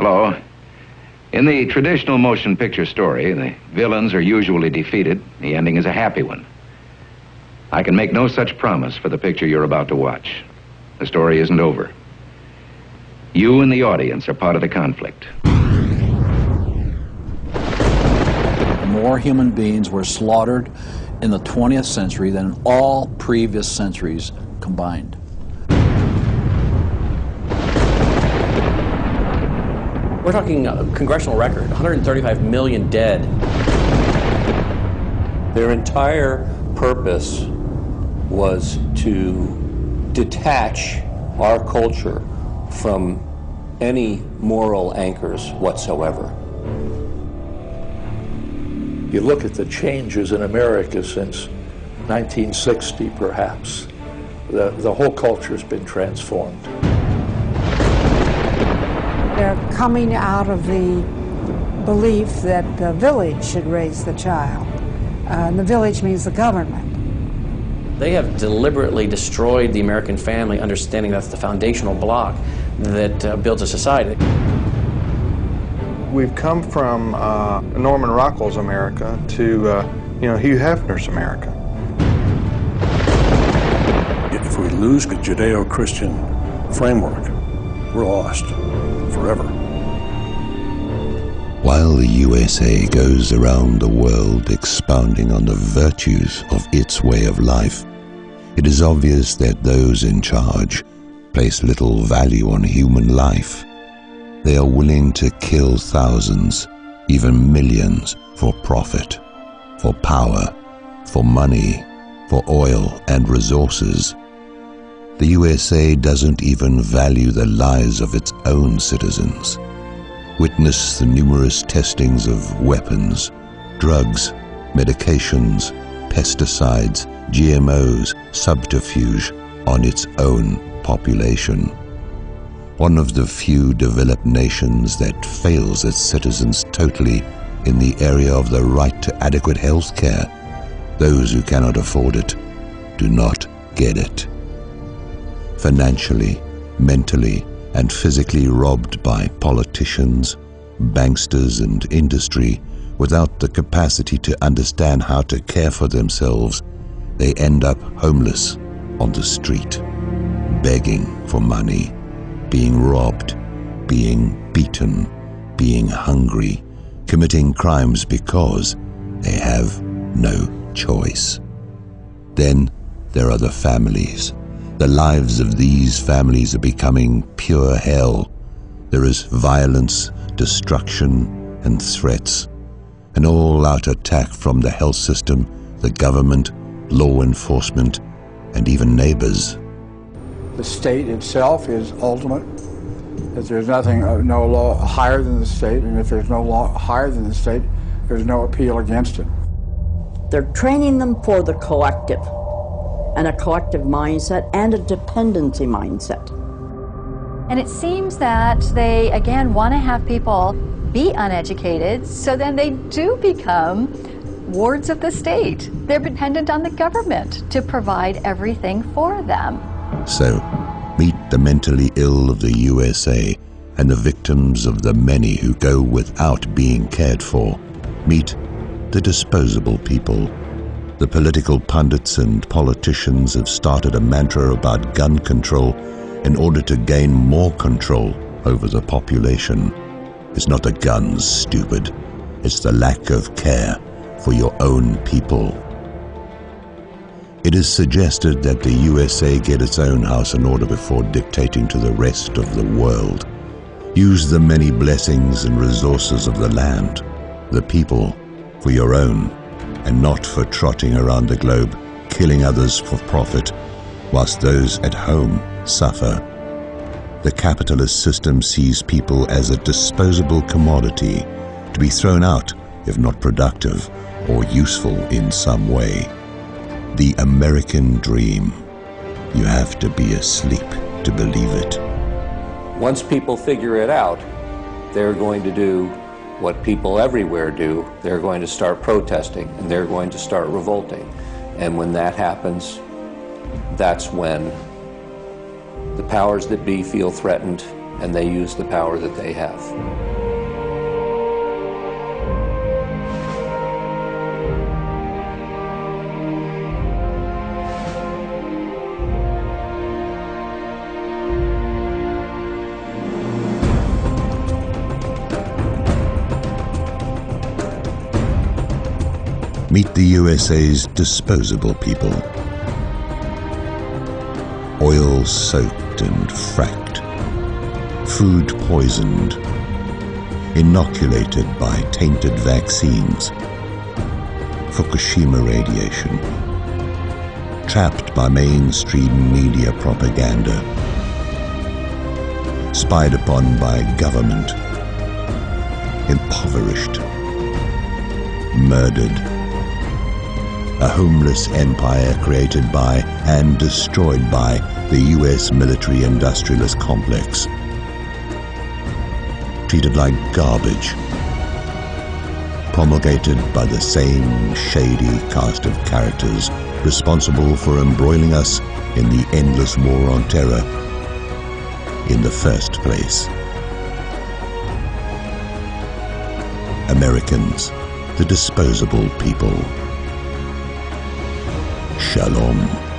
Hello. In the traditional motion picture story, the villains are usually defeated. The ending is a happy one. I can make no such promise for the picture you're about to watch. The story isn't over. You and the audience are part of the conflict. More human beings were slaughtered in the 20th century than in all previous centuries combined. We're talking a congressional record, 135 million dead. Their entire purpose was to detach our culture from any moral anchors whatsoever. You look at the changes in America since 1960, perhaps. The whole culture's been transformed. They're coming out of the belief that the village should raise the child. And the village means the government. They have deliberately destroyed the American family, understanding that's the foundational block that builds a society. We've come from Norman Rockwell's America to Hugh Hefner's America. If we lose the Judeo-Christian framework, we're lost forever. While the USA goes around the world expounding on the virtues of its way of life, it is obvious that those in charge place little value on human life. They are willing to kill thousands, even millions, for profit, for power, for money, for oil and resources. The USA doesn't even value the lives of its own citizens. Witness the numerous testings of weapons, drugs, medications, pesticides, GMOs, subterfuge on its own population. One of the few developed nations that fails its citizens totally in the area of the right to adequate health care. Those who cannot afford it do not get it. Financially, mentally, and physically robbed by politicians, banksters, and industry, without the capacity to understand how to care for themselves, they end up homeless on the street, begging for money, being robbed, being beaten, being hungry, committing crimes because they have no choice. Then there are the families. The lives of these families are becoming pure hell. There is violence, destruction, and threats. An all-out attack from the health system, the government, law enforcement, and even neighbors. The state itself is ultimate. That there's nothing, no law higher than the state, and if there's no law higher than the state, there's no appeal against it. They're training them for the collective, and a collective mindset and a dependency mindset. And it seems that they, again, want to have people be uneducated, so then they do become wards of the state. They're dependent on the government to provide everything for them. So, meet the mentally ill of the USA and the victims of the many who go without being cared for. Meet the disposable people. The political pundits and politicians have started a mantra about gun control in order to gain more control over the population. It's not the guns, stupid. It's the lack of care for your own people. It is suggested that the USA get its own house in order before dictating to the rest of the world. Use the many blessings and resources of the land, the people, for your own, and not for trotting around the globe, killing others for profit, whilst those at home suffer. The capitalist system sees people as a disposable commodity, to be thrown out if not productive or useful in some way. The American dream. You have to be asleep to believe it. Once people figure it out, they're going to do what people everywhere do. They're going to start protesting, and they're going to start revolting. And when that happens, that's when the powers that be feel threatened, and they use the power that they have. Meet the USA's disposable people. Oil soaked and fracked, food poisoned, inoculated by tainted vaccines, Fukushima radiation, trapped by mainstream media propaganda, spied upon by government, impoverished, murdered. A homeless empire created by and destroyed by the U.S. military-industrialist complex. Treated like garbage. Promulgated by the same shady cast of characters responsible for embroiling us in the endless war on terror in the first place. Americans, the disposable people. Shalom.